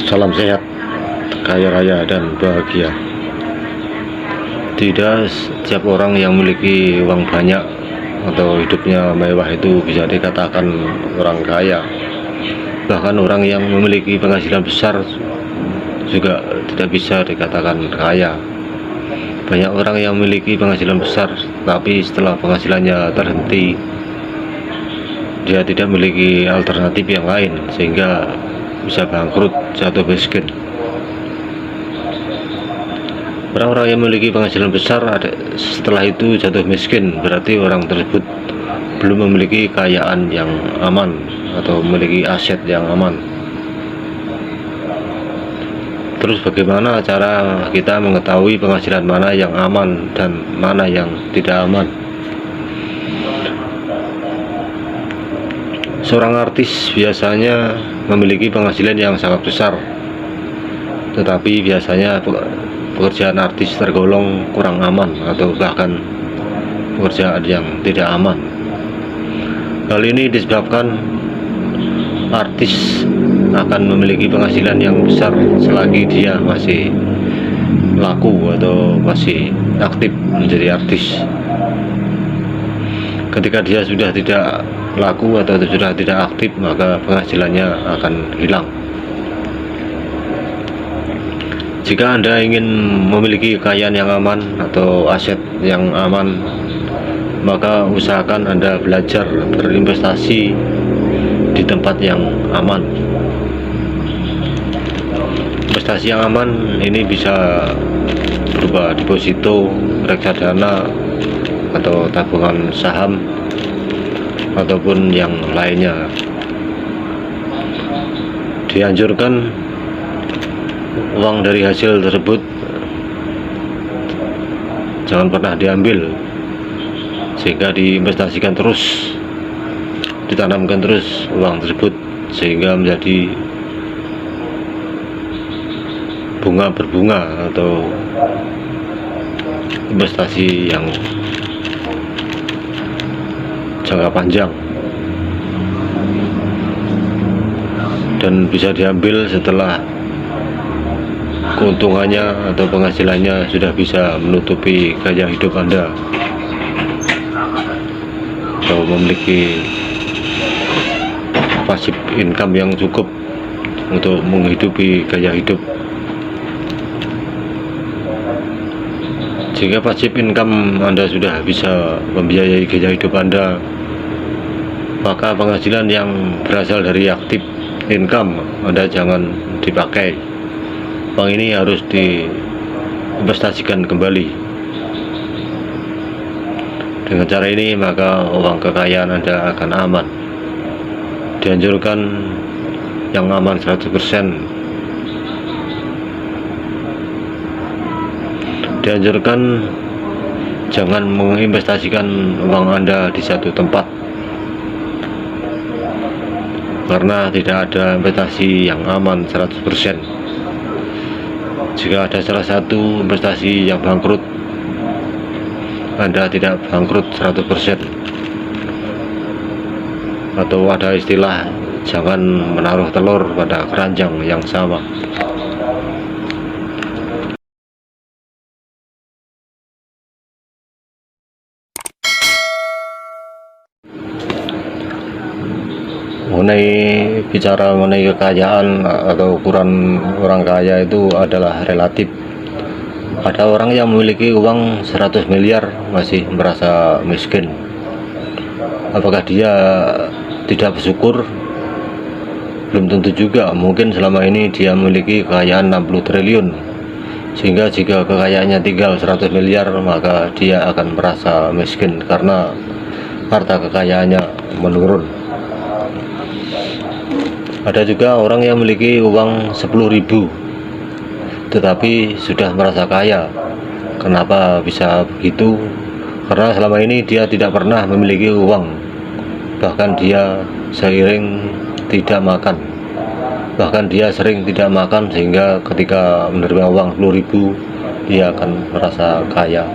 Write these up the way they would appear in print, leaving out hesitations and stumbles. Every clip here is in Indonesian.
Salam sehat, kaya raya dan bahagia. Tidak setiap orang yang memiliki uang banyak atau hidupnya mewah itu bisa dikatakan orang kaya. Bahkan orang yang memiliki penghasilan besar juga tidak bisa dikatakan kaya. Banyak orang yang memiliki penghasilan besar, tapi setelah penghasilannya terhenti, dia tidak memiliki alternatif yang lain sehingga bisa bangkrut, jatuh miskin. Orang-orang yang memiliki penghasilan besar setelah itu jatuh miskin, berarti orang tersebut belum memiliki kekayaan yang aman atau memiliki aset yang aman. Terus bagaimana cara kita mengetahui penghasilan mana yang aman dan mana yang tidak aman? Seorang artis biasanya memiliki penghasilan yang sangat besar, tetapi biasanya pekerjaan artis tergolong kurang aman atau bahkan pekerjaan yang tidak aman. Hal ini disebabkan artis akan memiliki penghasilan yang besar selagi dia masih laku atau masih aktif menjadi artis. Ketika dia sudah tidak laku atau sudah tidak aktif, maka penghasilannya akan hilang. Jika Anda ingin memiliki kekayaan yang aman atau aset yang aman, maka usahakan Anda belajar berinvestasi di tempat yang aman. Investasi yang aman ini bisa berupa deposito, reksadana, atau tabungan saham, ataupun yang lainnya. Dianjurkan uang dari hasil tersebut jangan pernah diambil, sehingga diinvestasikan terus, ditanamkan terus uang tersebut sehingga menjadi bunga berbunga atau investasi yang jangka panjang dan bisa diambil setelah keuntungannya atau penghasilannya sudah bisa menutupi gaya hidup Anda atau memiliki passive income yang cukup untuk menghidupi gaya hidup. Jika passive income Anda sudah bisa membiayai gaya hidup Anda, maka penghasilan yang berasal dari aktif income Anda jangan dipakai. Uang ini harus diinvestasikan kembali. Dengan cara ini maka uang kekayaan Anda akan aman. Dianjurkan yang aman 100%. Dianjurkan jangan menginvestasikan uang Anda di satu tempat, karena tidak ada investasi yang aman 100%. Jika ada salah satu investasi yang bangkrut, Anda tidak bangkrut 100%. Atau ada istilah, jangan menaruh telur pada keranjang yang sama. Bicara mengenai kekayaan atau ukuran orang kaya itu adalah relatif. Ada orang yang memiliki uang 100 miliar masih merasa miskin. Apakah dia tidak bersyukur? Belum tentu juga. Mungkin selama ini dia memiliki kekayaan 60 triliun, sehingga jika kekayaannya tinggal 100 miliar maka dia akan merasa miskin karena harta kekayaannya menurun. Ada juga orang yang memiliki uang 10.000 tetapi sudah merasa kaya. Kenapa bisa begitu? Karena selama ini dia tidak pernah memiliki uang, bahkan dia sering tidak makan, sehingga ketika menerima uang 10.000 dia akan merasa kaya.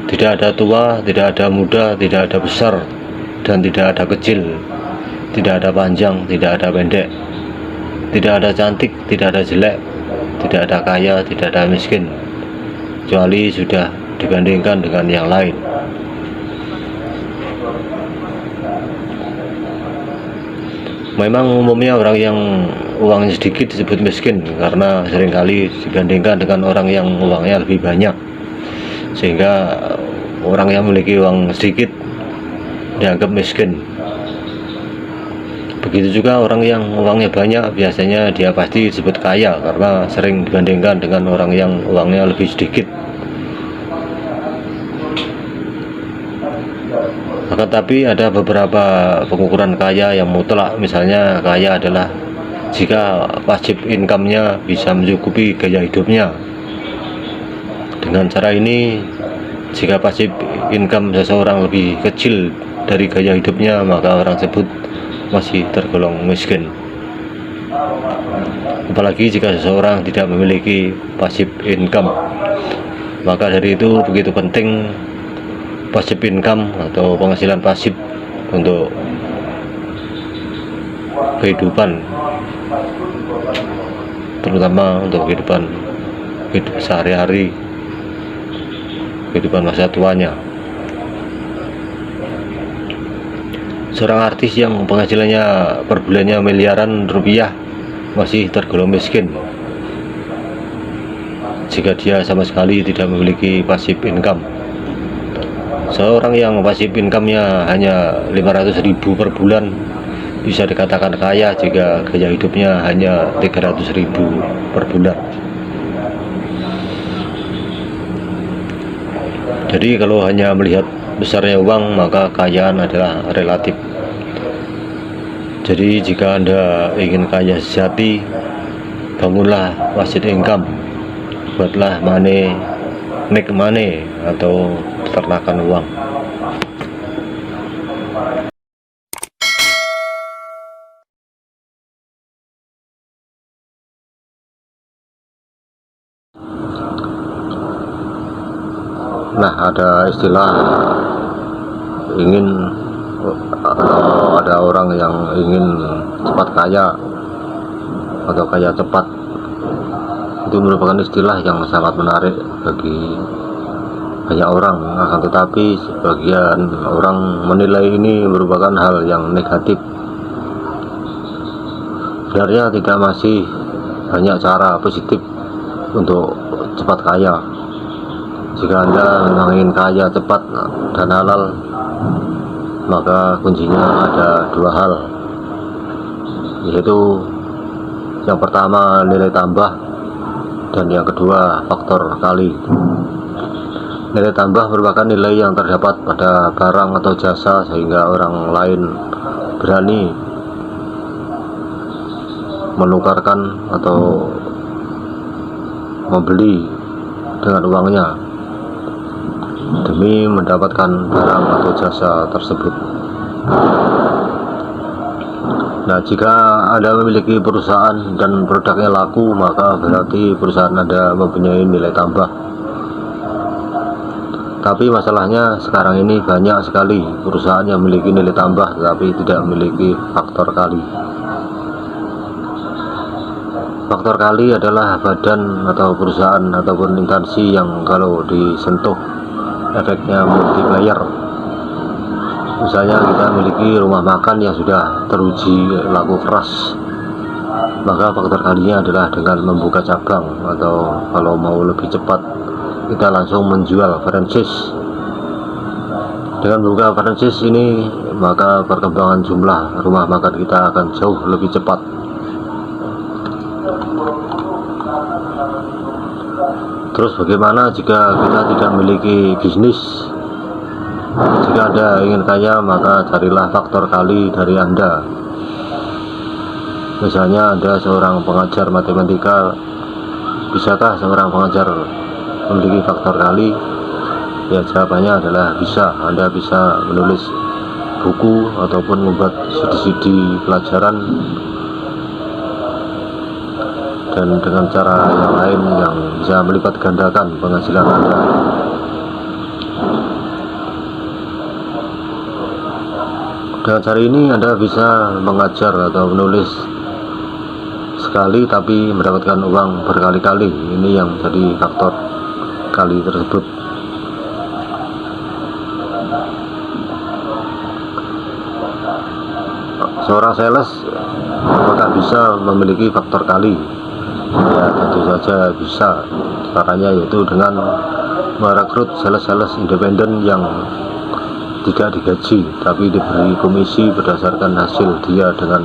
Tidak ada tua, tidak ada muda, tidak ada besar, dan tidak ada kecil, tidak ada panjang, tidak ada pendek. Tidak ada cantik, tidak ada jelek, tidak ada kaya, tidak ada miskin, kecuali sudah dibandingkan dengan yang lain. Memang umumnya orang yang uangnya sedikit disebut miskin karena seringkali dibandingkan dengan orang yang uangnya lebih banyak, sehingga orang yang memiliki uang sedikit dianggap miskin. Begitu juga orang yang uangnya banyak, biasanya dia pasti disebut kaya karena sering dibandingkan dengan orang yang uangnya lebih sedikit. Akan tapi ada beberapa pengukuran kaya yang mutlak. Misalnya kaya adalah jika pasif income-nya bisa mencukupi gaya hidupnya. Dengan cara ini, jika pasif income seseorang lebih kecil dari gaya hidupnya, maka orang tersebut masih tergolong miskin. Apalagi jika seseorang tidak memiliki pasif income, maka dari itu begitu penting pasif income atau penghasilan pasif untuk kehidupan, terutama untuk kehidupan sehari-hari, kehidupan masa tuanya. Seorang artis yang penghasilannya per bulannya miliaran rupiah masih tergolong miskin jika dia sama sekali tidak memiliki pasif income. Seorang yang pasif income-nya hanya 500.000 per bulan bisa dikatakan kaya jika gaya hidupnya hanya 300.000 per bulan. Jadi kalau hanya melihat besarnya uang, maka kekayaan adalah relatif. Jadi jika Anda ingin kaya sejati, bangunlah passive income, buatlah make money atau peternakan uang. Nah, ada istilah ada orang yang ingin cepat kaya atau kaya cepat. Itu merupakan istilah yang sangat menarik bagi banyak orang, akan tetapi sebagian orang menilai ini merupakan hal yang negatif. Sebenarnya tidak, masih banyak cara positif untuk cepat kaya. Jika Anda ingin kaya cepat dan halal, maka kuncinya ada dua hal, yaitu yang pertama nilai tambah dan yang kedua faktor kali. Nilai tambah merupakan nilai yang terdapat pada barang atau jasa sehingga orang lain berani menukarkan atau membeli dengan uangnya demi mendapatkan barang atau jasa tersebut. Nah, jika Anda memiliki perusahaan dan produknya laku, maka berarti perusahaan Anda mempunyai nilai tambah. Tapi masalahnya sekarang ini banyak sekali perusahaan yang memiliki nilai tambah tetapi tidak memiliki faktor kali. Faktor kali adalah badan atau perusahaan ataupun instansi yang kalau disentuh efeknya multiplier. Misalnya kita memiliki rumah makan yang sudah teruji laku keras, maka faktor kalinya adalah dengan membuka cabang, atau kalau mau lebih cepat kita langsung menjual franchise. Dengan membuka franchise ini, maka perkembangan jumlah rumah makan kita akan jauh lebih cepat. Terus bagaimana jika kita tidak memiliki bisnis? Jika Anda ingin kaya, maka carilah faktor kali dari Anda. Misalnya Anda seorang pengajar matematika, bisakah seorang pengajar memiliki faktor kali? Ya, jawabannya adalah bisa. Anda bisa menulis buku ataupun membuat CD pelajaran dan dengan cara yang lain yang bisa melipat gandakan penghasilan Anda. Dengan cara ini Anda bisa mengajar atau menulis sekali tapi mendapatkan uang berkali-kali. Ini yang jadi faktor kali tersebut. Seorang sales apakah bisa memiliki faktor kali? Ya tentu saja bisa. Caranya yaitu dengan merekrut sales-sales independen yang tidak digaji tapi diberi komisi berdasarkan hasil dia. Dengan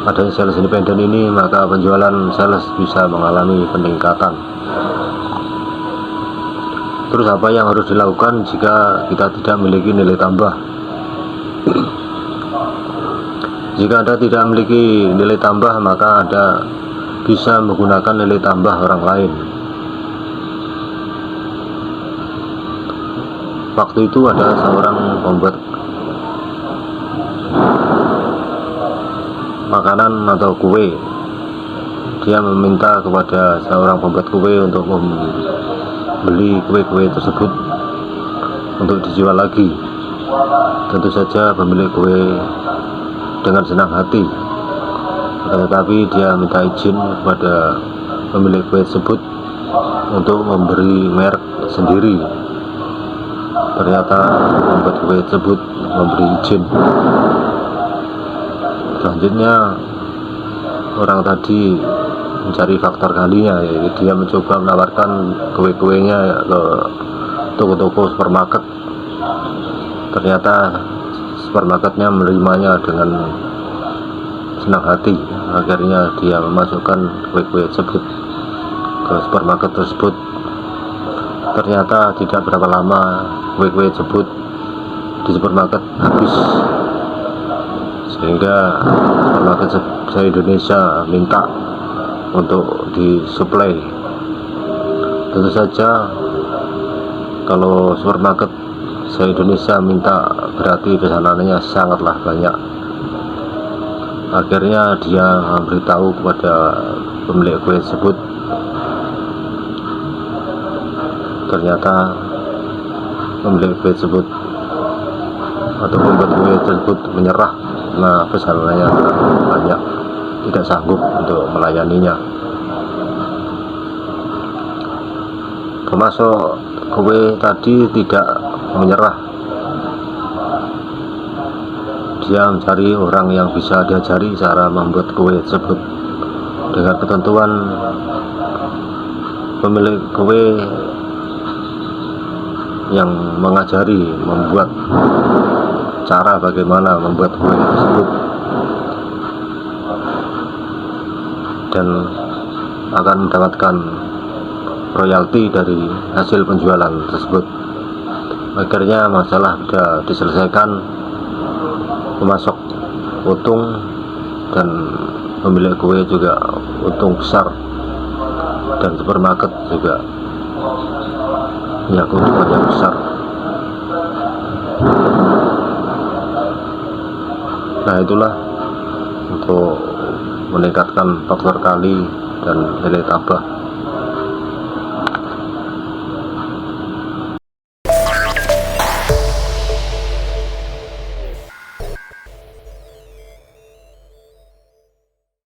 adanya sales independen ini, maka penjualan sales bisa mengalami peningkatan. Terus apa yang harus dilakukan jika kita tidak memiliki nilai tambah? Jika Anda tidak memiliki nilai tambah, maka Anda bisa menggunakan nilai tambah orang lain. Waktu itu ada seorang pembuat makanan atau kue. Dia meminta kepada seorang pembuat kue untuk membeli kue-kue tersebut untuk dijual lagi. Tentu saja pemilik kue dengan senang hati, tetapi dia minta izin kepada pemilik kue tersebut untuk memberi merek sendiri. Ternyata pembuat kue tersebut memberi izin. Selanjutnya orang tadi mencari faktor kalinya, yaitu dia mencoba menawarkan kue-kuenya ke toko-toko supermarket. Ternyata supermarketnya menerimanya dengan senang hati. Akhirnya dia memasukkan kue-kue tersebut ke supermarket tersebut. Ternyata tidak berapa lama kue-kue tersebut di supermarket habis, sehingga supermarket se-Indonesia minta untuk disuplai. Tentu saja kalau supermarket se-Indonesia minta, berarti pesanannya sangatlah banyak. Akhirnya dia memberitahu kepada pemilik kue tersebut. Ternyata pemilik kue tersebut atau pembuat kue tersebut menyerah karena pesanannya banyak, tidak sanggup untuk melayaninya. Termasuk kue tadi tidak menyerah. Dia mencari orang yang bisa diajari cara membuat kue tersebut dengan ketentuan pemilik kue yang mengajari membuat cara bagaimana membuat kue tersebut, dan akan mendapatkan royalti dari hasil penjualan tersebut. Akhirnya masalah sudah diselesaikan, memasok untung, dan pemilik kue juga untung besar, dan supermarket juga punya keuntungan yang besar. Nah, itulah untuk meningkatkan faktor kali dan nilai tambah.